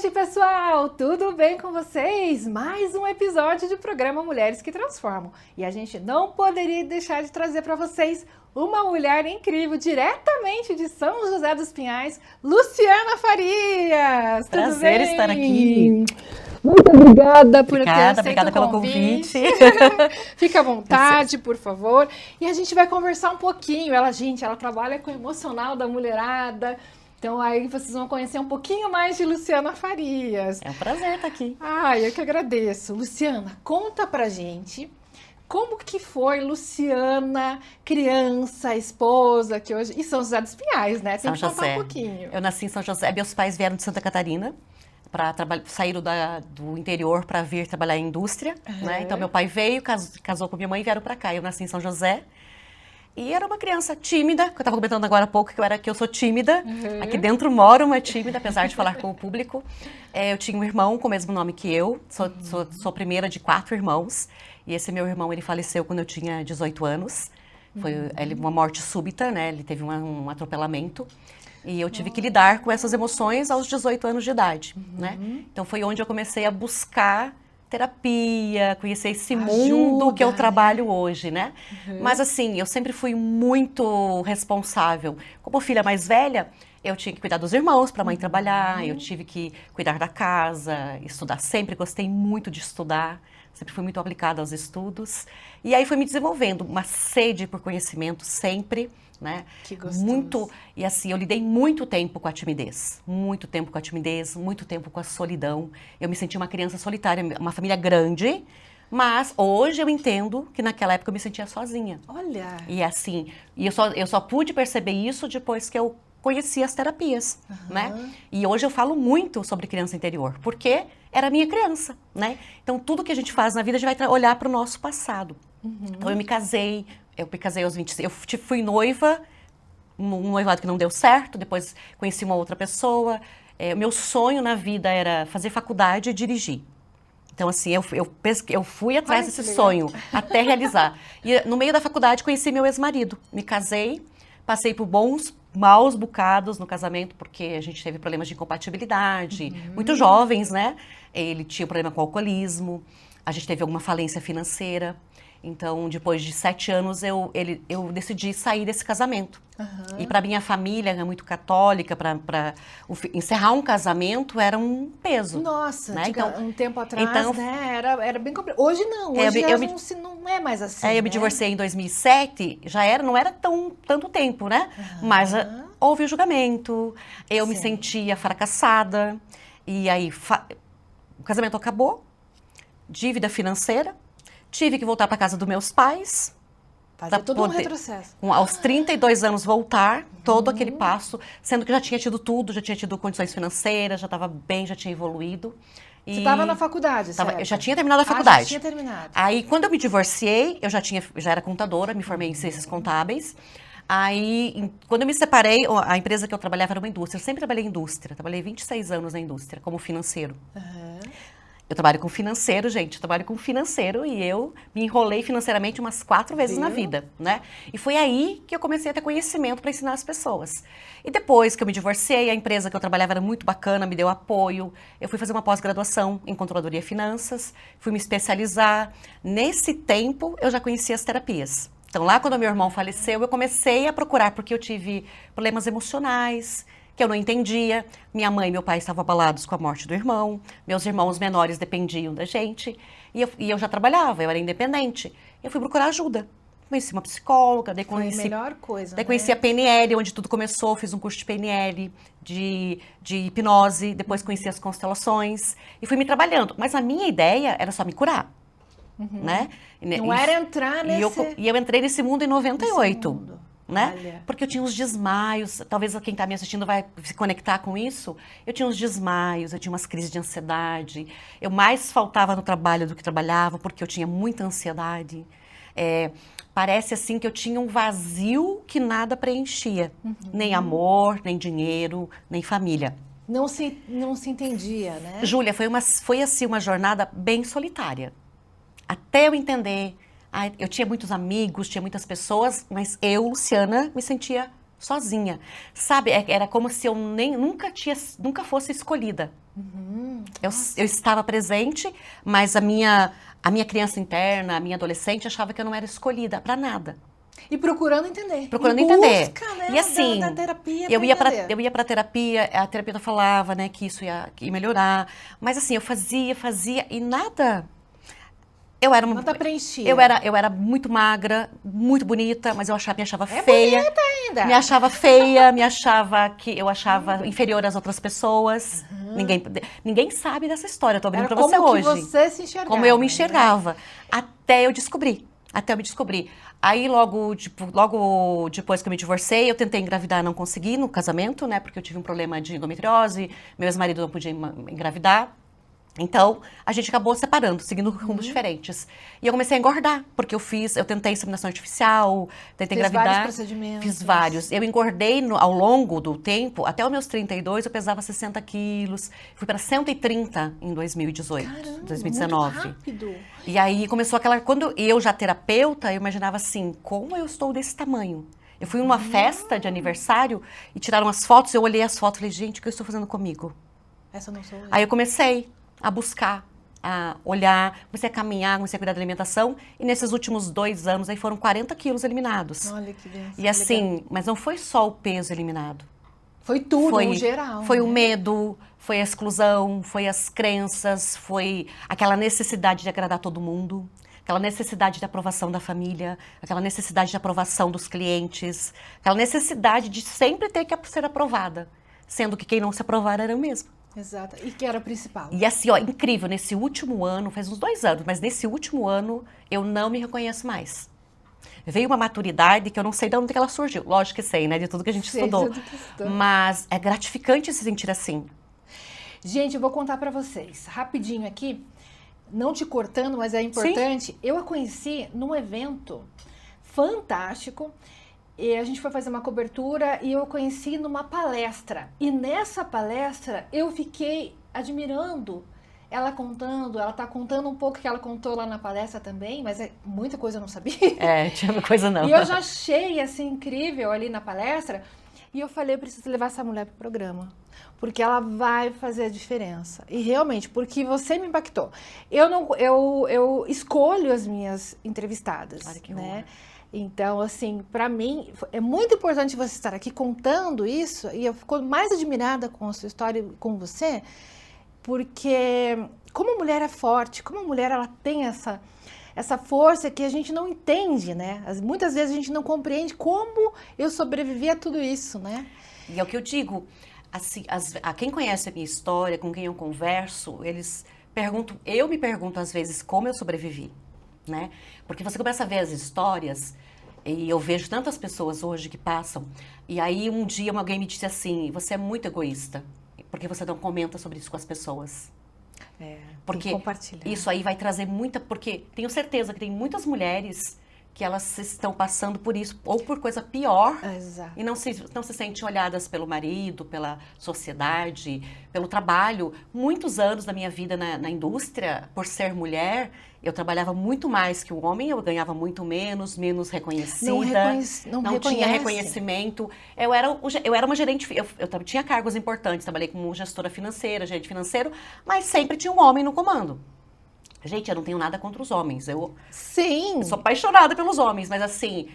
noite, pessoal! Tudo bem com vocês? Mais um episódio do programa Mulheres que Transformam. E a gente não poderia deixar de trazer para vocês uma mulher incrível, diretamente de São José dos Pinhais, Luciana Farias! Tudo Prazer bem? estar aqui. Muito obrigada por ter aceito Obrigada o pelo convite. convite. Fica à vontade, por favor. E a gente vai conversar um pouquinho. Ela trabalha com o emocional da mulherada. Então aí vocês vão conhecer um pouquinho mais de Luciana Farias. É um prazer estar aqui. Ai, eu que agradeço. Luciana, conta pra gente como que foi Luciana, criança, esposa, que hoje... E São José dos Pinhais, né? Tem que contar um pouquinho. Eu nasci em São José. Meus pais vieram de Santa Catarina. Saíram do interior para vir trabalhar em indústria, né? Então meu pai veio, casou com minha mãe e vieram para cá. Eu nasci em São José e era uma criança tímida, que eu estava comentando agora há pouco que eu sou tímida. Aqui dentro moro uma tímida, apesar de falar com o público. Eu tinha um irmão com o mesmo nome que eu, sou a primeira de 4 irmãos. E esse meu irmão, ele faleceu quando eu tinha 18 anos. Foi uma morte súbita, né? Ele teve um atropelamento. E eu tive que lidar com essas emoções aos 18 anos de idade, né? Então foi onde eu comecei a buscar terapia, conhecer esse mundo que eu trabalho hoje, né? Mas assim, eu sempre fui muito responsável. Como filha mais velha, eu tinha que cuidar dos irmãos para a mãe trabalhar, eu tive que cuidar da casa, estudar. Sempre gostei muito de estudar, sempre fui muito aplicada aos estudos. E aí foi me desenvolvendo uma sede por conhecimento sempre, né? Que gostoso. Muito, e assim, eu lidei muito tempo com a timidez, muito tempo com a solidão. Eu me senti uma criança solitária, uma família grande, mas hoje eu entendo que naquela época eu me sentia sozinha. Olha! E assim, eu só pude perceber isso depois que eu conheci as terapias, né? E hoje eu falo muito sobre criança interior, porque era a minha criança, né? Então tudo que a gente faz na vida, a gente vai olhar para o nosso passado. Então eu me casei aos 26, eu fui noiva, um noivado que não deu certo, depois conheci uma outra pessoa. Meu sonho na vida era fazer faculdade e dirigir. Então, assim, eu fui atrás desse sonho até realizar. E no meio da faculdade conheci meu ex-marido, me casei, passei por maus bocados no casamento, porque a gente teve problemas de incompatibilidade, muito jovens, né? Ele tinha problema com alcoolismo, a gente teve alguma falência financeira. Então, depois de 7 anos, eu decidi sair desse casamento. E para minha família, é muito católica, para encerrar um casamento era um peso. Nossa, né? Um tempo atrás, né? Era bem complicado. Hoje não, hoje não é mais assim. Eu me divorciei em 2007, não era tanto tempo, né? Mas houve o julgamento, eu me sentia fracassada. E aí, o casamento acabou, dívida financeira. Tive que voltar para casa dos meus pais. Fazer todo um retrocesso. Aos 32 anos voltar, todo aquele passo, sendo que já tinha tido tudo, já tinha tido condições financeiras, já estava bem, já tinha evoluído. Você estava na faculdade, certo? Eu já tinha terminado a faculdade. Já tinha terminado. Aí, quando eu me divorciei, eu já era contadora, me formei em ciências contábeis. Aí, quando eu me separei, a empresa que eu trabalhava era uma indústria. Eu sempre trabalhei em indústria, trabalhei 26 anos na indústria, como financeiro. Eu trabalho com financeiro, gente, e eu me enrolei financeiramente umas 4 vezes na vida, né? E foi aí que eu comecei a ter conhecimento para ensinar as pessoas. E depois que eu me divorciei, a empresa que eu trabalhava era muito bacana, me deu apoio. Eu fui fazer uma pós-graduação em controladoria e finanças, fui me especializar. Nesse tempo, eu já conhecia as terapias. Então, lá quando meu irmão faleceu, eu comecei a procurar, porque eu tive problemas emocionais, que eu não entendia. Minha mãe e meu pai estavam abalados com a morte do irmão. Meus irmãos menores dependiam da gente. E eu já trabalhava, eu era independente. Eu fui procurar ajuda. Conheci uma psicóloga, daí conheci... Foi a melhor coisa, Daí conheci a PNL, onde tudo começou. Fiz um curso de PNL, de hipnose. Depois conheci as constelações. E fui me trabalhando. Mas a minha ideia era só me curar. Né? Não era entrar nesse... E eu entrei nesse mundo em 98. Mundo. Né? Olha. Porque eu tinha uns desmaios, talvez quem está me assistindo vai se conectar com isso. Eu tinha uns desmaios, eu tinha umas crises de ansiedade. Eu mais faltava no trabalho do que trabalhava, porque eu tinha muita ansiedade. Parece assim que eu tinha um vazio que nada preenchia. Nem amor, nem dinheiro, nem família. Não se entendia, né? Júlia, foi assim uma jornada bem solitária. Até eu entender... eu tinha muitos amigos, tinha muitas pessoas, mas eu, Luciana, me sentia sozinha. Sabe, era como se eu nunca fosse escolhida. Eu estava presente, mas a minha criança interna, a minha adolescente, achava que eu não era escolhida para nada. E procurando entender. Procurando Em entender. busca, né, E assim, da terapia eu ia entender. para terapia, a terapeuta falava, né, que isso ia melhorar. Mas assim, eu fazia e nada. Nada preenchia. Eu era muito magra, muito bonita, mas me achava É feia. bonita ainda. Me achava feia, eu achava inferior às outras pessoas. Ninguém sabe dessa história, eu tô abrindo Era pra você como hoje. que você se enxergava. Como eu me né? enxergava. Até eu me descobrir. Aí, logo depois que eu me divorciei, eu tentei engravidar, não consegui no casamento, né? Porque eu tive um problema de endometriose, meu ex-marido não podia engravidar. Então, a gente acabou separando, seguindo rumos diferentes. E eu comecei a engordar, porque eu tentei inseminação artificial, tentei Fez engravidar. vários procedimentos. Fiz vários. Eu engordei ao longo do tempo, até os meus 32, eu pesava 60 quilos. Fui para 130 em 2018, Caramba, 2019. muito rápido. E aí começou quando eu já terapeuta, eu imaginava assim, como eu estou desse tamanho? Eu fui numa festa de aniversário e tiraram as fotos, eu olhei as fotos e falei, gente, o que eu estou fazendo comigo? Essa não sou eu. Aí eu comecei a buscar, a olhar, comecei a caminhar, comecei a cuidar da alimentação. E nesses últimos 2 anos, aí foram 40 quilos eliminados. Olha que benção. E assim, mas não foi só o peso eliminado. Foi tudo, no geral. Foi né? o medo, foi a exclusão, foi as crenças, foi aquela necessidade de agradar todo mundo. Aquela necessidade de aprovação da família, aquela necessidade de aprovação dos clientes, aquela necessidade de sempre ter que ser aprovada. Sendo que quem não se aprovar era eu mesma. Exato. E que era o principal. E assim, ó, incrível, nesse último ano, faz uns 2 anos, mas nesse último ano eu não me reconheço mais. Veio uma maturidade que eu não sei de onde que ela surgiu. Lógico que sei, né, de tudo que a gente estudou. Tudo que estudou. Mas é gratificante se sentir assim. Gente, eu vou contar pra vocês, rapidinho aqui, não te cortando, mas é importante. Sim. Eu a conheci num evento fantástico. E a gente foi fazer uma cobertura e eu conheci numa palestra. E nessa palestra eu fiquei admirando ela contando. Ela tá contando um pouco que ela contou lá na palestra também, mas muita coisa eu não sabia. Tinha coisa não. E eu já achei assim incrível ali na palestra. E eu falei, eu preciso levar essa mulher pro programa. Porque ela vai fazer a diferença. E realmente, porque você me impactou. Eu escolho as minhas entrevistadas, Olha que né? honra. Então, assim, para mim, é muito importante você estar aqui contando isso, e eu fico mais admirada com a sua história, com você, porque como a mulher é forte, como a mulher ela tem essa força que a gente não entende, né? Muitas vezes a gente não compreende como eu sobrevivi a tudo isso, né? E é o que eu digo, assim, a quem conhece a minha história, com quem eu converso, eu me pergunto às vezes como eu sobrevivi. Né? Porque você começa a ver as histórias, e eu vejo tantas pessoas hoje que passam, e aí um dia alguém me disse assim, você é muito egoísta, porque você não comenta sobre isso com as pessoas. Porque isso aí vai trazer porque tenho certeza que tem muitas mulheres que elas estão passando por isso, ou por coisa pior, e não se sentem olhadas pelo marido, pela sociedade, pelo trabalho. Muitos anos da minha vida na indústria, por ser mulher, eu trabalhava muito mais que o homem, eu ganhava muito menos reconhecida, não tinha reconhecimento. Eu era uma gerente, eu tinha cargos importantes, trabalhei como gestora financeira, gerente financeiro, mas sempre tinha um homem no comando. Gente, eu não tenho nada contra os homens. Eu sou apaixonada pelos homens, mas assim,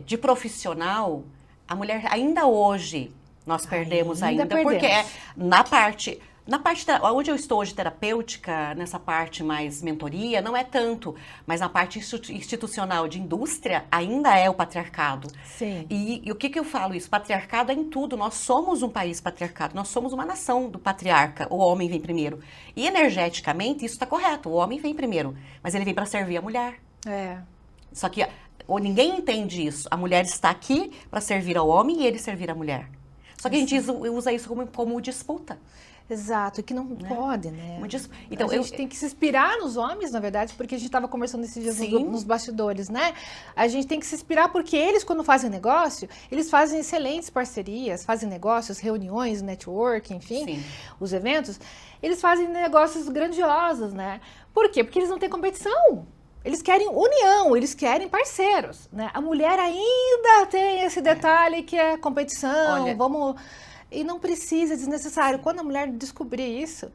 de profissional, a mulher ainda hoje nós perdemos porque na parte onde eu estou hoje terapêutica, nessa parte mais mentoria, não é tanto, mas na parte institucional de indústria ainda é o patriarcado. Sim. E o que eu falo isso? Patriarcado é em tudo. Nós somos um país patriarcado, nós somos uma nação do patriarca. O homem vem primeiro. E energeticamente isso está correto. O homem vem primeiro, mas ele vem para servir a mulher. Só que ninguém entende isso. A mulher está aqui para servir ao homem e ele servir a mulher. Só que a gente usa isso como disputa. Exato, que não pode, né? Então, a gente tem que se inspirar nos homens, na verdade, porque a gente estava conversando esses dias nos bastidores, né? A gente tem que se inspirar porque eles, quando fazem negócio, eles fazem excelentes parcerias, fazem negócios, reuniões, network, enfim, os eventos, eles fazem negócios grandiosos, né? Por quê? Porque eles não têm competição. Eles querem união, eles querem parceiros, né? A mulher ainda tem esse detalhe que é competição, Olha, e não precisa, é desnecessário. Quando a mulher descobrir isso,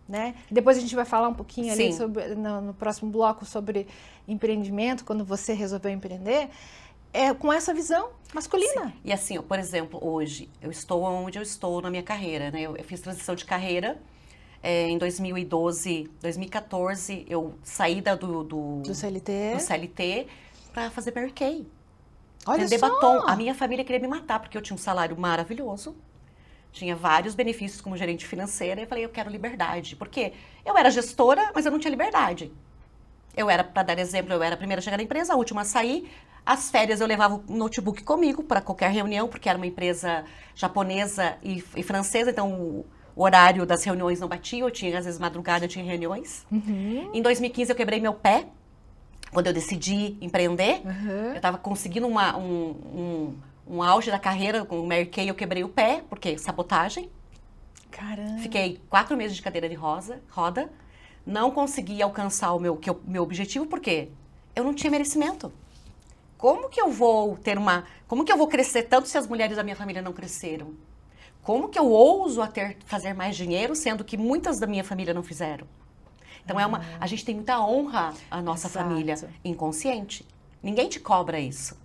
né? Depois a gente vai falar um pouquinho ali sobre, no próximo bloco sobre empreendimento, quando você resolveu empreender, com essa visão masculina. Sim. E assim, ó, por exemplo, hoje, eu estou onde eu estou na minha carreira, né? Eu fiz transição de carreira. Em 2014, eu saí do CLT para fazer Mary Kay. Olha Vender só! batom. A minha família queria me matar, porque eu tinha um salário maravilhoso. Tinha vários benefícios como gerente financeira. E eu falei, eu quero liberdade. Porque eu era gestora, mas eu não tinha liberdade. Para dar exemplo, eu era a primeira a chegar na empresa, a última a sair. As férias eu levava o notebook comigo para qualquer reunião, porque era uma empresa japonesa e francesa, então o horário das reuniões não batia, eu tinha, às vezes, madrugada, eu tinha reuniões. Uhum. Em 2015, eu quebrei meu pé, quando eu decidi empreender. Eu estava conseguindo um auge da carreira, com o Mary Kay, eu quebrei o pé, porque sabotagem. Caramba! Fiquei 4 meses de cadeira de roda, não consegui alcançar o meu objetivo, porque eu não tinha merecimento. Como que eu vou crescer tanto se as mulheres da minha família não cresceram? Como que eu ouso fazer mais dinheiro, sendo que muitas da minha família não fizeram? Então, a gente tem muita honra à nossa família inconsciente. Ninguém te cobra isso.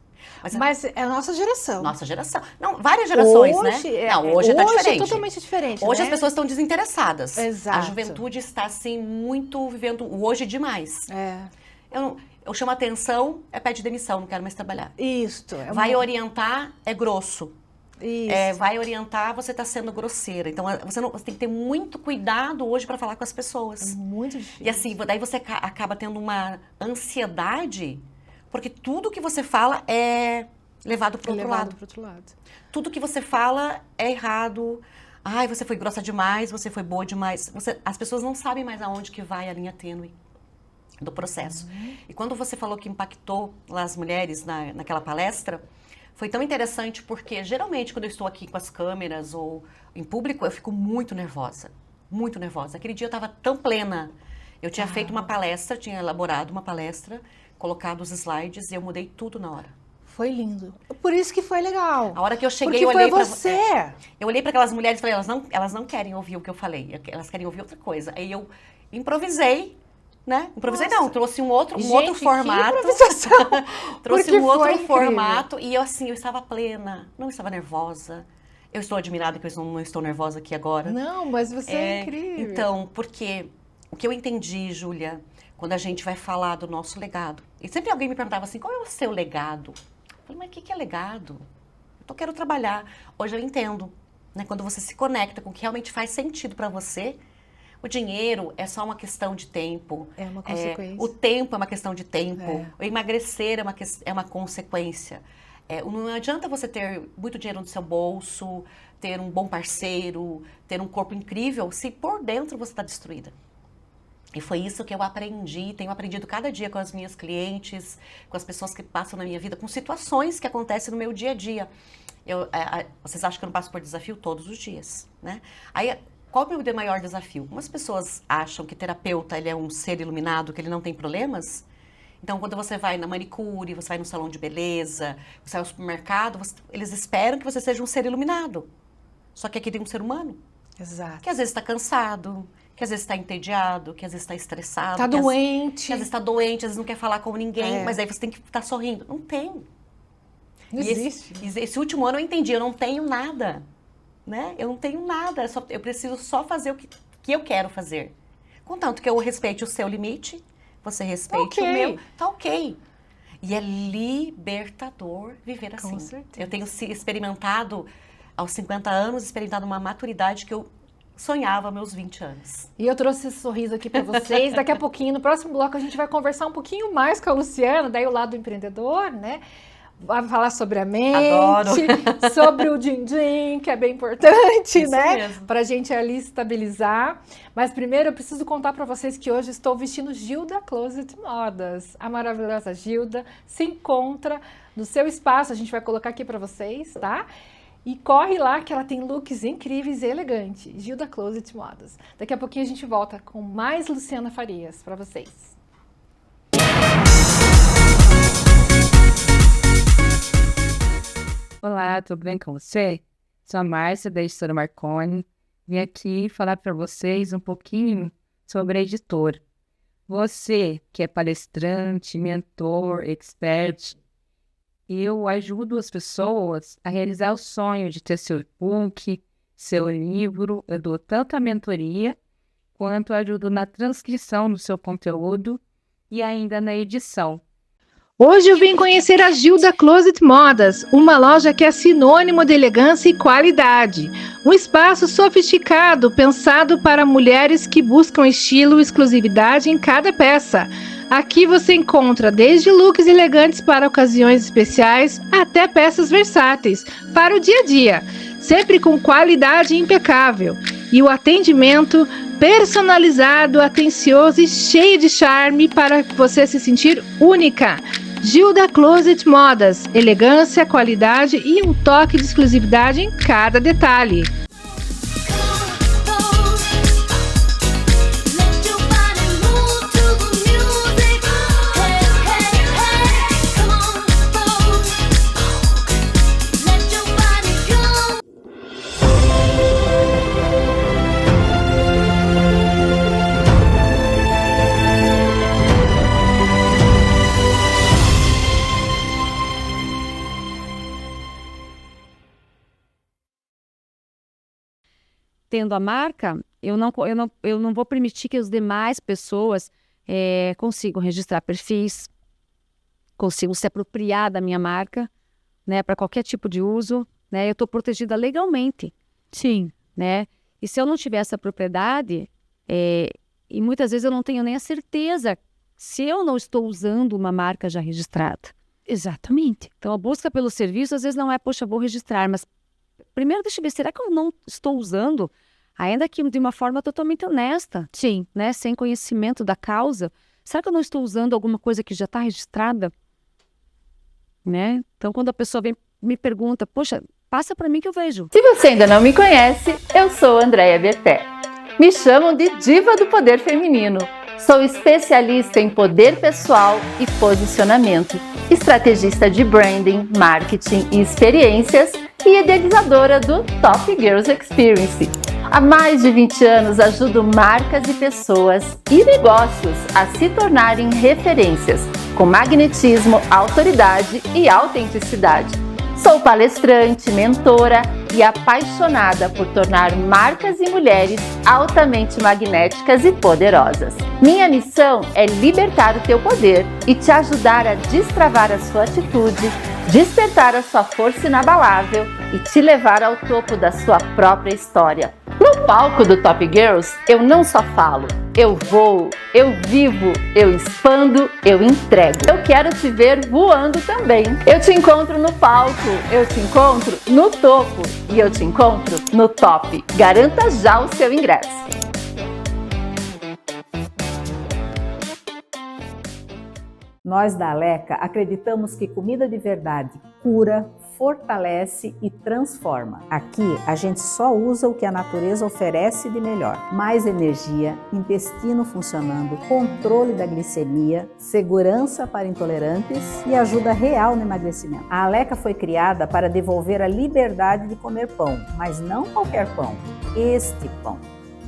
Mas é a nossa geração. Nossa geração. Não, várias gerações, hoje, né? Hoje está diferente. Hoje é totalmente diferente, Hoje né? as pessoas estão desinteressadas. Exato. A juventude está, assim, muito vivendo o hoje demais. Eu chamo a atenção, pede demissão, não quero mais trabalhar. Isto. Vai orientar, é grosso. Isso. Vai orientar, você está sendo grosseira. Então, você tem que ter muito cuidado hoje para falar com as pessoas. É muito difícil. E assim, daí você acaba tendo uma ansiedade, porque tudo que você fala é levado para o outro lado. Tudo que você fala é errado. Ai, você foi grossa demais, você foi boa demais. As pessoas não sabem mais aonde que vai a linha tênue do processo. E quando você falou que impactou lá as mulheres naquela palestra, foi tão interessante porque, geralmente, quando eu estou aqui com as câmeras ou em público, eu fico muito nervosa. Muito nervosa. Aquele dia eu estava tão plena. Eu tinha feito uma palestra, tinha elaborado uma palestra, colocado os slides e eu mudei tudo na hora. Foi lindo. Por isso que foi legal. A hora que eu cheguei, porque eu olhei foi você. Eu olhei para aquelas mulheres e falei, elas não querem ouvir o que eu falei. Elas querem ouvir outra coisa. Aí eu improvisei. Né? Improvisei não, trouxe um outro formato. Trouxe um outro formato e eu estava plena, não estava nervosa. Eu estou admirada que eu não estou nervosa aqui agora. Não, mas você é incrível. Então, porque o que eu entendi, Júlia, quando a gente vai falar do nosso legado, e sempre alguém me perguntava assim, qual é o seu legado? Eu falei, mas o que é legado? Eu quero trabalhar. Hoje eu entendo, né? Quando você se conecta com o que realmente faz sentido para você, o dinheiro é só uma questão de tempo. É uma consequência. O tempo é uma questão de tempo. O emagrecer é uma consequência. Não adianta você ter muito dinheiro no seu bolso, ter um bom parceiro, ter um corpo incrível, se por dentro você está destruída. E foi isso que eu aprendi, tenho aprendido cada dia com as minhas clientes, com as pessoas que passam na minha vida, com situações que acontecem no meu dia a dia. Vocês acham que eu não passo por desafio todos os dias, né? Aí, qual é o meu maior desafio? Algumas pessoas acham que terapeuta ele é um ser iluminado, que ele não tem problemas. Então, quando você vai na manicure, você vai no salão de beleza, você vai ao supermercado, eles esperam que você seja um ser iluminado. Só que aqui tem um ser humano. Exato. Que às vezes está cansado, que às vezes está entediado, que às vezes está estressado. Está doente. Que às vezes está doente, às vezes não quer falar com ninguém, mas aí você tem que estar sorrindo. Não tem. Não existe. Esse último ano eu entendi, eu não tenho nada. Né? Eu não tenho nada, eu preciso só fazer o que eu quero fazer. Contanto que eu respeite o seu limite, você respeite o meu, tá ok. E é libertador viver assim. Com certeza. Eu tenho experimentado, aos 50 anos, experimentado uma maturidade que eu sonhava aos meus 20 anos. E eu trouxe esse sorriso aqui para vocês. Daqui a pouquinho, no próximo bloco, a gente vai conversar um pouquinho mais com a Luciana, daí o lado do empreendedor, né? Vai falar sobre a mente, sobre o din-din, que é bem importante, isso né? Mesmo. Pra gente ali estabilizar. Mas primeiro eu preciso contar para vocês que hoje estou vestindo Gilda Closet Modas. A maravilhosa Gilda se encontra no seu espaço, a gente vai colocar aqui para vocês, tá? E corre lá que ela tem looks incríveis e elegantes. Gilda Closet Modas. Daqui a pouquinho a gente volta com mais Luciana Farias para vocês. Olá, tudo bem com você? Sou a Márcia, da editora Marconi. Vim aqui falar para vocês um pouquinho sobre a editora. Você que é palestrante, mentor, expert, eu ajudo as pessoas a realizar o sonho de ter seu e-book, seu livro. Eu dou tanto a mentoria, quanto ajudo na transcrição do seu conteúdo e ainda na edição. Hoje eu vim conhecer a Gilda Closet Modas, uma loja que é sinônimo de elegância e qualidade. Um espaço sofisticado, pensado para mulheres que buscam estilo e exclusividade em cada peça. Aqui você encontra desde looks elegantes para ocasiões especiais até peças versáteis para o dia a dia, sempre com qualidade impecável. E o atendimento personalizado, atencioso e cheio de charme para você se sentir única. Gilda Closet Modas, elegância, qualidade e um toque de exclusividade em cada detalhe. Tendo a marca, eu não vou permitir que as demais pessoas consigam registrar perfis, consigam se apropriar da minha marca, né, para qualquer tipo de uso, né, eu estou protegida legalmente. Sim. Né? E se eu não tiver essa propriedade, e muitas vezes eu não tenho nem a certeza se eu não estou usando uma marca já registrada. Exatamente. Então a busca pelo serviço às vezes não é, poxa, vou registrar, mas primeiro deixa eu ver, será que eu não estou usando, ainda que de uma forma totalmente honesta? Sim. Né? Sem conhecimento da causa. Será que eu não estou usando alguma coisa que já está registrada? Né? Então, quando a pessoa vem me pergunta, poxa, passa para mim que eu vejo. Se você ainda não me conhece, eu sou Andréia Berté. Me chamam de Diva do Poder Feminino. Sou especialista em poder pessoal e posicionamento, estrategista de branding, marketing e experiências e idealizadora do Top Girls Experience. Há mais de 20 anos ajudo marcas e pessoas e negócios a se tornarem referências, com magnetismo, autoridade e autenticidade. Sou palestrante, mentora e apaixonada por tornar marcas e mulheres altamente magnéticas e poderosas. Minha missão é libertar o teu poder e te ajudar a destravar a sua atitude, despertar a sua força inabalável e te levar ao topo da sua própria história. No palco do Top Girls, eu não só falo, eu voo, eu vivo, eu expando, eu entrego. Eu quero te ver voando também. Eu te encontro no palco, eu te encontro no topo e eu te encontro no top. Garanta já o seu ingresso. Nós da Aleca acreditamos que comida de verdade cura, fortalece e transforma. Aqui a gente só usa o que a natureza oferece de melhor. Mais energia, intestino funcionando, controle da glicemia, segurança para intolerantes e ajuda real no emagrecimento. A Aleca foi criada para devolver a liberdade de comer pão, mas não qualquer pão, este pão.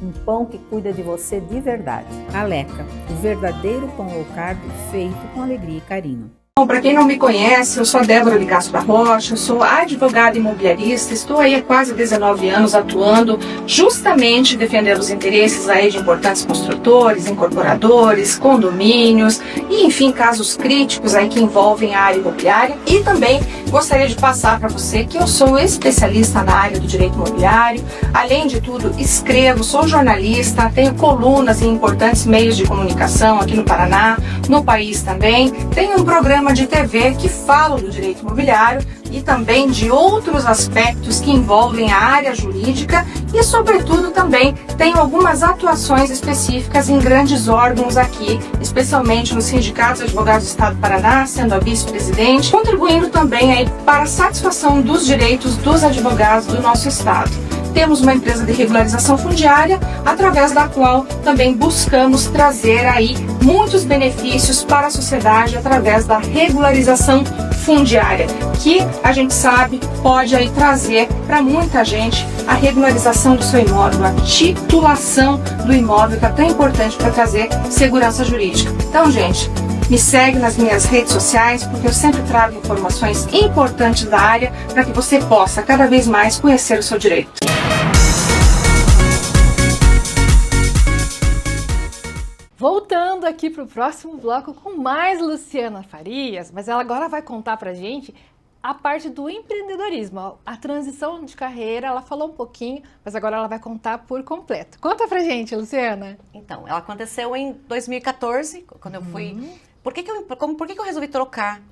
Um pão que cuida de você de verdade. Aleca, o verdadeiro pão low carb feito com alegria e carinho. Bom, para quem não me conhece, eu sou a Débora de Castro da Rocha, eu sou advogada imobiliarista, estou aí há quase 19 anos atuando justamente defendendo os interesses aí de importantes construtores, incorporadores, condomínios e enfim, casos críticos aí que envolvem a área imobiliária. E também gostaria de passar para você que eu sou especialista na área do direito imobiliário, além de tudo escrevo, sou jornalista, tenho colunas em importantes meios de comunicação aqui no Paraná, no país também, tenho um programa de TV que fala do direito imobiliário e também de outros aspectos que envolvem a área jurídica e, sobretudo, também tenho algumas atuações específicas em grandes órgãos aqui, especialmente no Sindicato de Advogados do Estado do Paraná, sendo a vice-presidente, contribuindo também aí para a satisfação dos direitos dos advogados do nosso Estado. Temos uma empresa de regularização fundiária, através da qual também buscamos trazer aí muitos benefícios para a sociedade através da regularização fundiária, que a gente sabe pode aí trazer para muita gente a regularização do seu imóvel, a titulação do imóvel, que é tão importante para trazer segurança jurídica. Então, gente, me segue nas minhas redes sociais, porque eu sempre trago informações importantes da área para que você possa cada vez mais conhecer o seu direito. Voltando aqui para o próximo bloco com mais Luciana Farias, mas ela agora vai contar para a gente a parte do empreendedorismo, a transição de carreira. Ela falou um pouquinho, mas agora ela vai contar por completo. Conta pra gente, Luciana. Então, ela aconteceu em 2014, quando eu fui... Por que eu resolvi trocar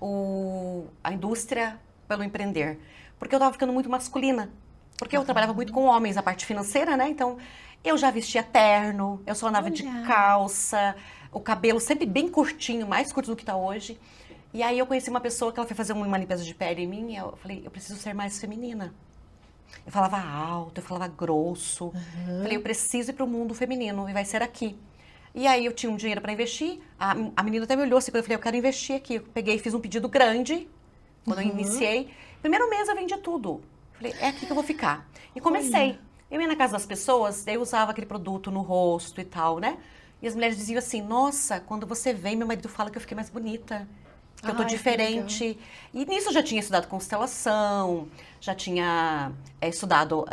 a indústria pelo empreender? Porque eu estava ficando muito masculina. Porque eu trabalhava muito com homens, a parte financeira, né? Então, eu já vestia terno, eu só andava de calça, o cabelo sempre bem curtinho, mais curto do que está hoje. E aí eu conheci uma pessoa que ela foi fazer uma limpeza de pele em mim e eu falei, eu preciso ser mais feminina. Eu falava alto, eu falava grosso. Falei, eu preciso ir para o mundo feminino e vai ser aqui. E aí eu tinha um dinheiro para investir, a menina até me olhou assim, quando eu falei, eu quero investir aqui. Eu peguei e fiz um pedido grande, quando eu iniciei. Primeiro mês eu vendi tudo. Falei, é aqui que eu vou ficar. E comecei. Eu ia na casa das pessoas, eu usava aquele produto no rosto e tal, né? E as mulheres diziam assim, nossa, quando você vem, meu marido fala que eu fiquei mais bonita, que eu tô diferente. E nisso eu já tinha estudado constelação, já tinha estudado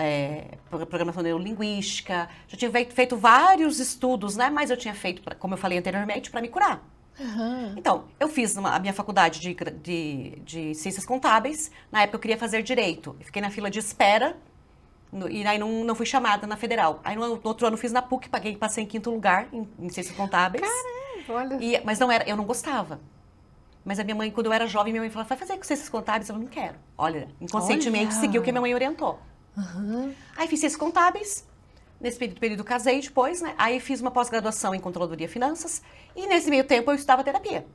programação neurolinguística, já tinha feito vários estudos, né? Mas eu tinha feito, como eu falei anteriormente, para me curar. Então, eu fiz a minha faculdade de Ciências Contábeis. Na época eu queria fazer Direito. Eu fiquei na fila de espera e aí não fui chamada na Federal. Aí no outro ano eu fiz na PUC, passei em 5º lugar em Ciências Contábeis. Caramba, olha. Mas eu não gostava. Mas a minha mãe, quando eu era jovem, minha mãe falava, vai fazer com Ciências Contábeis? Eu não quero. Olha, inconscientemente segui o que minha mãe orientou. Aí fiz Ciências Contábeis. Nesse período casei depois, né? Aí fiz uma pós-graduação em Controladoria e Finanças. E nesse meio tempo eu estudava terapia.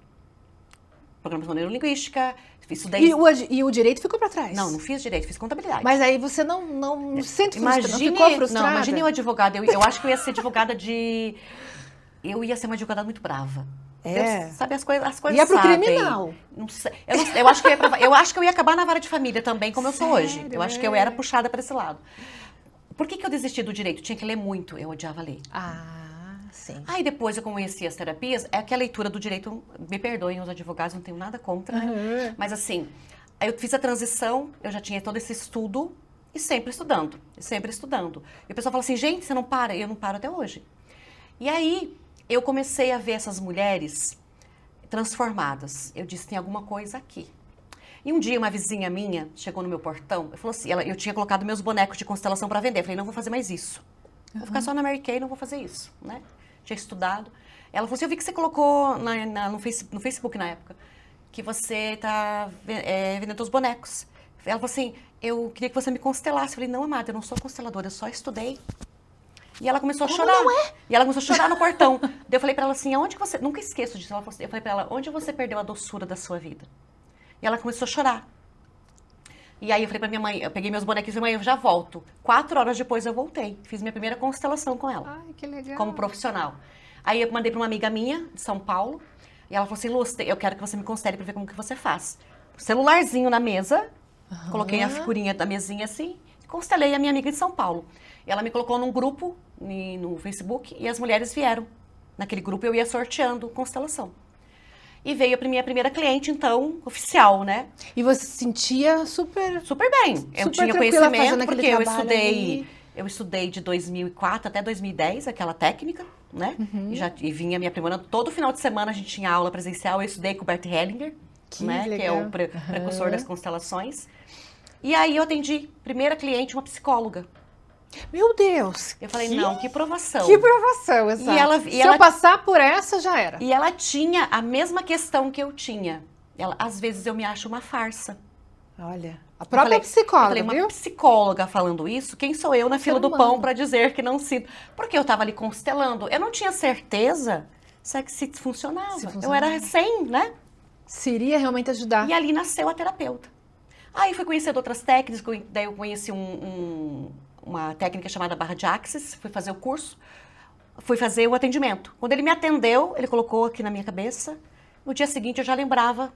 Programação neurolinguística, estudei... E o direito ficou para trás? Não fiz direito, fiz contabilidade. Mas aí você não sente frustrada, não ficou frustrada? Não, imagine eu advogada. Eu acho que eu ia ser advogada Eu ia ser uma advogada muito brava. Deus, sabe, as coisas ia pro sabem. criminal. Não sei. Eu acho que eu ia acabar na vara de família também, como eu sou hoje. Eu acho que eu era puxada para esse lado. Por que eu desisti do direito? Tinha que ler muito, eu odiava ler. Sim. Aí depois eu conheci as terapias, é que a leitura do direito, me perdoem os advogados, não tenho nada contra, né? Mas assim, aí eu fiz a transição, eu já tinha todo esse estudo e sempre estudando, E o pessoal fala assim, gente, você não para? E eu não paro até hoje. E aí eu comecei a ver essas mulheres transformadas. Eu disse, tem alguma coisa aqui. E um dia uma vizinha minha chegou no meu portão e falou assim, eu tinha colocado meus bonecos de constelação para vender. Eu falei, não vou fazer mais isso. Vou ficar só na Mary Kay, não vou fazer isso, né? Tinha estudado. Ela falou assim, eu vi que você colocou no Facebook na época, que você tá vendendo os bonecos. Ela falou assim, eu queria que você me constelasse. Eu falei, não, amada, eu não sou consteladora, eu só estudei. E ela começou a chorar. E ela começou a chorar no portão. Daí eu falei pra ela assim, aonde você... Nunca esqueço disso. Eu falei pra ela, onde você perdeu a doçura da sua vida? E ela começou a chorar. E aí eu falei pra minha mãe, eu peguei meus bonequinhos e falei, mãe, eu já volto. 4 horas depois eu voltei. Fiz minha primeira constelação com ela. Ai, que legal. Como profissional. Aí eu mandei pra uma amiga minha, de São Paulo. E ela falou assim, Lúcia, eu quero que você me constele pra ver como que você faz. Celularzinho na mesa. Coloquei a figurinha da mesinha assim. Constelei a minha amiga de São Paulo. E ela me colocou num grupo no Facebook. E as mulheres vieram. Naquele grupo eu ia sorteando constelação. E veio a minha primeira cliente, então, oficial, né? E você se sentia super... Super bem. Eu tinha conhecimento, porque eu estudei de 2004 até 2010, aquela técnica, né? E vinha me aprimorando. Todo final de semana a gente tinha aula presencial. Eu estudei com o Bert Hellinger, né? Que é o precursor das constelações. E aí eu atendi, primeira cliente, uma psicóloga. Meu Deus! Eu falei, não, que provação. Que provação, exato. Se eu passar por essa, já era. E ela tinha a mesma questão que eu tinha. Às vezes eu me acho uma farsa. Olha, a própria psicóloga, viu? uma psicóloga falando isso, quem sou eu na fila do pão para dizer que não sinto? Porque eu tava ali constelando. Eu não tinha certeza se funcionava. Eu era recém, né? Se iria realmente ajudar. E ali nasceu a terapeuta. Aí fui conhecendo outras técnicas, daí eu conheci uma técnica chamada barra de Axis, fui fazer o curso, fui fazer o atendimento. Quando ele me atendeu, ele colocou aqui na minha cabeça, no dia seguinte eu já lembrava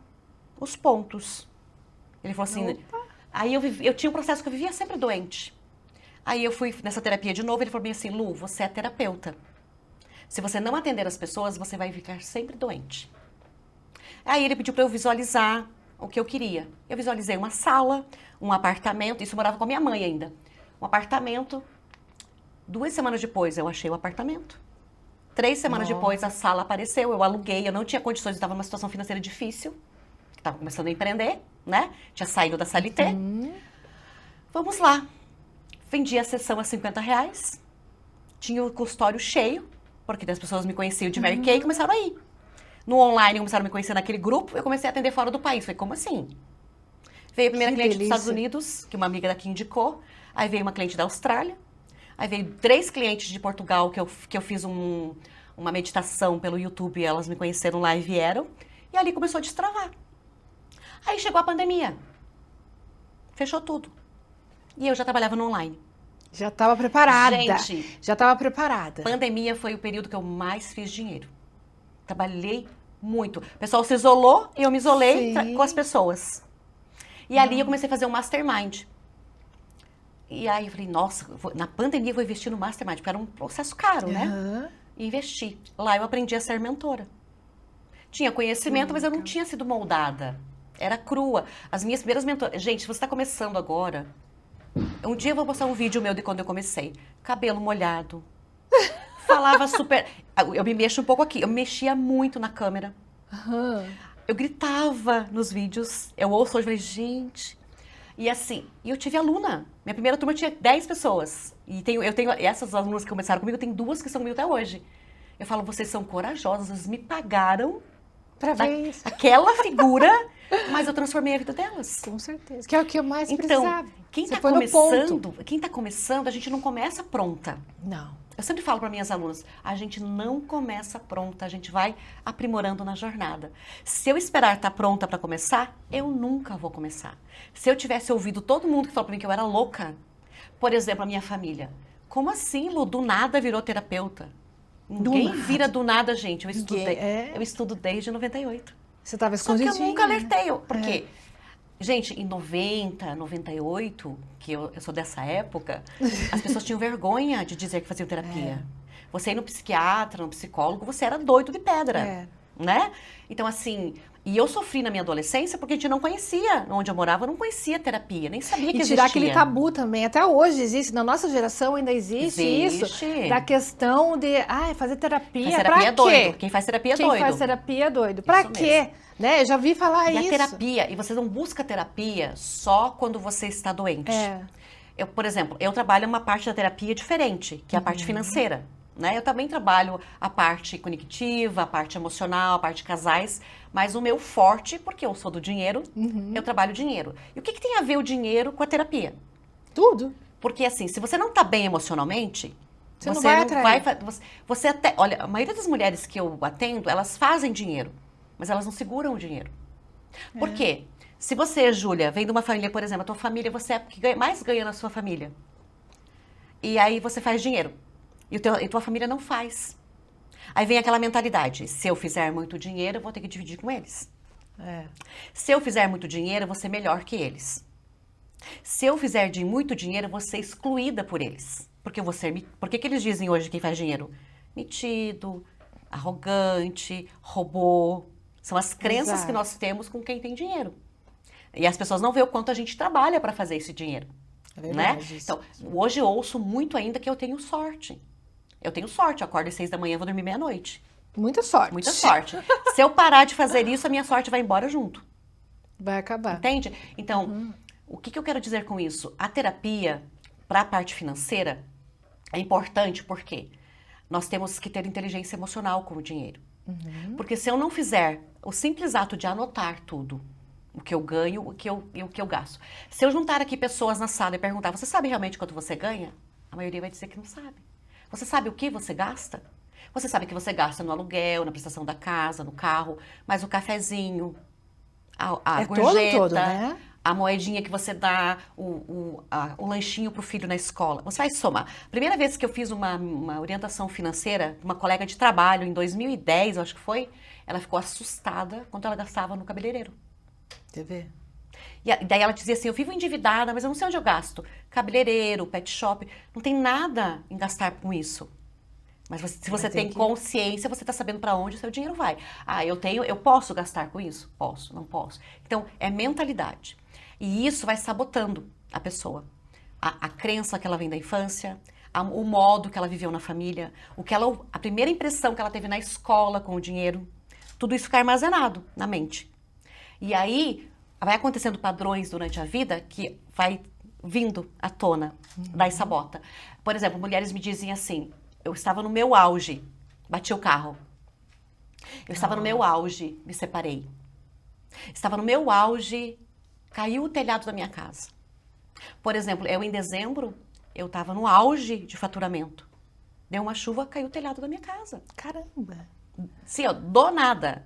os pontos. Ele falou assim, aí eu tinha um processo que eu vivia sempre doente. Aí eu fui nessa terapia de novo, ele falou bem assim, Lu, você é terapeuta. Se você não atender as pessoas, você vai ficar sempre doente. Aí ele pediu para eu visualizar o que eu queria. Eu visualizei uma sala, um apartamento, isso eu morava com a minha mãe ainda. Um apartamento, 2 semanas depois eu achei o apartamento. 3 semanas depois a sala apareceu, eu aluguei, eu não tinha condições, eu estava numa situação financeira difícil, estava começando a empreender, né? Tinha saído da CLT. Vamos lá. Vendi a sessão a R$50, tinha o consultório cheio, porque as pessoas me conheciam de Mary Kay e começaram a ir. No online começaram a me conhecer naquele grupo, eu comecei a atender fora do país. Falei, como assim? Veio a primeira cliente dos Estados Unidos, que uma amiga daqui indicou, aí veio uma cliente da Austrália, aí veio 3 clientes de Portugal, que eu fiz uma meditação pelo YouTube, e elas me conheceram lá e vieram, e ali começou a destravar. Aí chegou a pandemia, fechou tudo. E eu já trabalhava no online. Já estava preparada. Gente, já estava preparada. Pandemia foi o período que eu mais fiz dinheiro. Trabalhei muito. O pessoal se isolou e eu me isolei com as pessoas. E ali eu comecei a fazer um mastermind. E aí eu falei, nossa, na pandemia eu vou investir no mastermind, porque era um processo caro, né? E investi. Lá eu aprendi a ser mentora. Tinha conhecimento, mas eu não tinha sido moldada. Era crua. As minhas primeiras mentoras... Gente, se você está começando agora... Um dia eu vou postar um vídeo meu de quando eu comecei. Cabelo molhado. Falava super... Eu me mexo um pouco aqui. Eu mexia muito na câmera. Eu gritava nos vídeos. Eu ouço hoje e falei, gente... E assim, eu tive aluna. Minha primeira turma tinha 10 pessoas. E eu tenho essas alunas que começaram comigo, tem 2 que estão comigo até hoje. Eu falo, vocês são corajosas, vocês me pagaram pra ver isso. Aquela figura, mas eu transformei a vida delas. Com certeza. Que é o que eu mais então, precisava. Quem está começando, a gente não começa pronta. Não. Eu sempre falo para minhas alunas, a gente não começa pronta, a gente vai aprimorando na jornada. Se eu esperar estar pronta para começar, eu nunca vou começar. Se eu tivesse ouvido todo mundo que falou para mim que eu era louca, por exemplo, a minha família, como assim, Lu, do nada virou terapeuta? Ninguém vira do nada, gente. Eu estudo desde 98. Você estava Só que escondidinha. eu nunca alertei. Por quê? Gente, em 90, 98, que eu sou dessa época, as pessoas tinham vergonha de dizer que faziam terapia. Você ir no psiquiatra, no psicólogo, você era doido de pedra, né? Então, assim, e eu sofri na minha adolescência porque a gente não conhecia, onde eu morava, eu não conhecia terapia, nem sabia que existia. E tirar aquele tabu também, até hoje existe, na nossa geração ainda existe isso, da questão de, fazer terapia, faz terapia pra é doido. quê? Quem faz terapia é Quem doido. faz terapia é doido. Pra quê? Né? Eu já vi falar e isso. A terapia, e você não busca terapia só quando você está doente. Eu, por exemplo, eu trabalho uma parte da terapia diferente, que é a parte financeira. Né? Eu também trabalho a parte cognitiva, a parte emocional, a parte de casais, mas o meu forte, porque eu sou do dinheiro, eu trabalho dinheiro. E o que tem a ver o dinheiro com a terapia? Tudo. Porque assim, se você não está bem emocionalmente, você não vai atrair. Você até, olha, a maioria das mulheres que eu atendo, elas fazem dinheiro, mas elas não seguram o dinheiro. Por quê? Se você, Júlia, vem de uma família, por exemplo, a tua família, você é a que mais ganha na sua família. E aí você faz dinheiro. E tua família não faz. Aí vem aquela mentalidade, se eu fizer muito dinheiro, eu vou ter que dividir com eles. Se eu fizer muito dinheiro, eu vou ser melhor que eles. Se eu fizer de muito dinheiro, eu vou ser excluída por eles. Porque eu vou ser... Por que eles dizem hoje quem faz dinheiro? Metido, arrogante, robô. São as crenças que nós temos com quem tem dinheiro. E as pessoas não veem o quanto a gente trabalha para fazer esse dinheiro. É verdade, né? Então, hoje eu ouço muito ainda que eu tenho sorte. Eu tenho sorte, eu acordo às 6 da manhã, vou dormir meia-noite. Muita sorte. Muita sorte. Se eu parar de fazer isso, a minha sorte vai embora junto. Vai acabar. Entende? Então, o que eu quero dizer com isso? A terapia, para a parte financeira, é importante porque nós temos que ter inteligência emocional com o dinheiro. Porque se eu não fizer o simples ato de anotar tudo, o que eu ganho, o que eu gasto. Se eu juntar aqui pessoas na sala e perguntar, você sabe realmente quanto você ganha? A maioria vai dizer que não sabe. Você sabe o que você gasta? Você sabe que você gasta no aluguel, na prestação da casa, no carro, mas o cafezinho, a gorjeta, todo, né? a moedinha que você dá, o lanchinho para o filho na escola. Você vai somar. Primeira vez que eu fiz uma orientação financeira, uma colega de trabalho, em 2010, eu acho que foi, ela ficou assustada quando ela gastava no cabeleireiro. Quer ver? E daí ela dizia assim, eu vivo endividada, mas eu não sei onde eu gasto. Cabeleireiro, pet shop, não tem nada em gastar com isso. Mas se você tem consciência, você está sabendo para onde o seu dinheiro vai. Ah, eu posso gastar com isso? Posso, não posso. Então, é mentalidade. E isso vai sabotando a pessoa. A crença que ela vem da infância, o modo que ela viveu na família, a primeira impressão que ela teve na escola com o dinheiro, tudo isso fica armazenado na mente. E aí, vai acontecendo padrões durante a vida que vai vindo à tona, daí sabota. Por exemplo, mulheres me dizem assim, eu estava no meu auge, bati o carro. Eu estava no meu auge, me separei. Estava no meu auge, caiu o telhado da minha casa. Por exemplo, em dezembro, eu estava no auge de faturamento. Deu uma chuva, caiu o telhado da minha casa. Caramba! Sim, ó, do nada.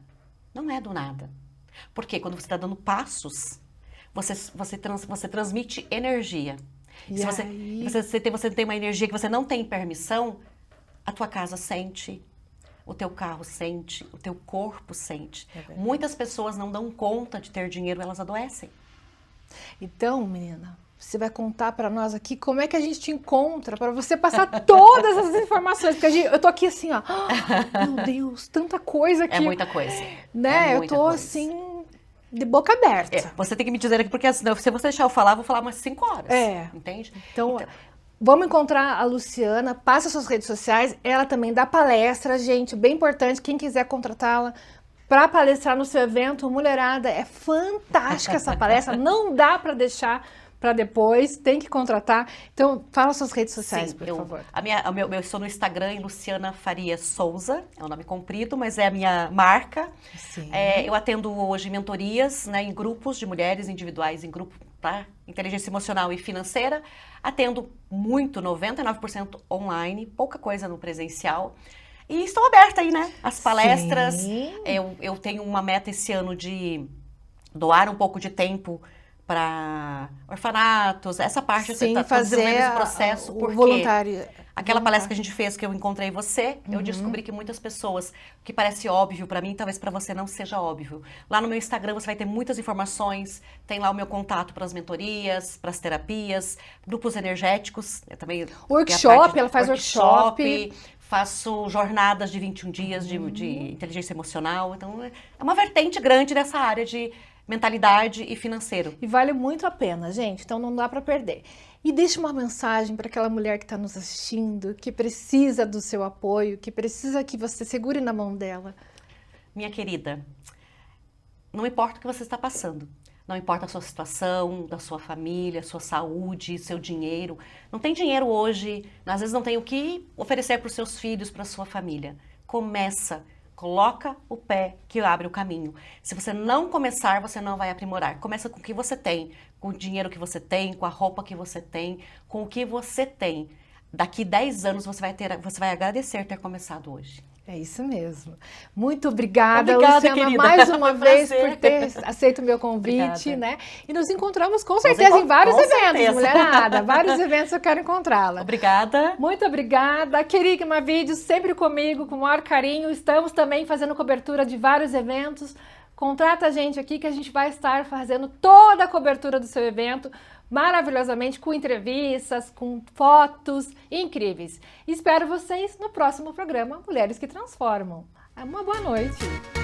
Não é do nada. Porque quando você está dando passos, você transmite energia. E se aí? você tem uma energia que você não tem permissão, a tua casa sente, o teu carro sente, o teu corpo sente. Muitas pessoas não dão conta de ter dinheiro, elas adoecem. Então, menina, você vai contar para nós aqui como é que a gente te encontra, para você passar todas as informações, porque eu tô aqui assim, ó, meu Deus, tanta coisa aqui. É muita coisa. Né? Eu tô assim, de boca aberta. Você tem que me dizer aqui, porque se você deixar eu falar, eu vou falar umas 5 horas. Entende? Então, vamos encontrar a Luciana, passa suas redes sociais, ela também dá palestra, gente, bem importante, quem quiser contratá-la para palestrar no seu evento, mulherada, é fantástica essa palestra, não dá para deixar para depois, tem que contratar. Então, fala suas redes sociais, por favor. Eu estou no Instagram, em Luciana Faria Souza, é um nome comprido, mas é a minha marca. Eu atendo hoje mentorias, né, em grupos de mulheres individuais, em grupo, tá? Inteligência emocional e financeira. Atendo muito, 99% online, pouca coisa no presencial. E estou aberta aí, né? As palestras. Eu tenho uma meta esse ano de doar um pouco de tempo para orfanatos, essa parte, sim, fazer esse processo, o porque voluntário. Aquela palestra que a gente fez, que eu encontrei você, eu descobri que muitas pessoas, o que parece óbvio para mim, talvez para você não seja óbvio. Lá no meu Instagram você vai ter muitas informações, tem lá o meu contato para as mentorias, para as terapias, grupos energéticos, eu também... Workshop, ela faz workshop. Faço jornadas de 21 dias de inteligência emocional, então é uma vertente grande dessa área de mentalidade e financeiro. E vale muito a pena, gente, então não dá para perder. E deixe uma mensagem para aquela mulher que está nos assistindo, que precisa do seu apoio, que precisa que você segure na mão dela. Minha querida, não importa o que você está passando, não importa a sua situação, da sua família, sua saúde, seu dinheiro. Não tem dinheiro hoje, às vezes não tem o que oferecer para os seus filhos, para a sua família. Começa. Coloca o pé que abre o caminho. Se você não começar, você não vai aprimorar. Começa com o que você tem, com o dinheiro que você tem, com a roupa que você tem, com o que você tem. Daqui 10 anos você vai agradecer ter começado hoje. É isso mesmo. Muito obrigada, Luciana, querida, mais uma vez por ter aceito o meu convite, né? E nos encontramos com certeza em vários eventos, mulherada. Vários eventos eu quero encontrá-la. Obrigada. Muito obrigada. Querigma Vídeos, sempre comigo, com o maior carinho. Estamos também fazendo cobertura de vários eventos. Contrata a gente aqui que a gente vai estar fazendo toda a cobertura do seu evento, maravilhosamente, com entrevistas, com fotos incríveis. Espero vocês no próximo programa Mulheres que Transformam. Uma boa noite!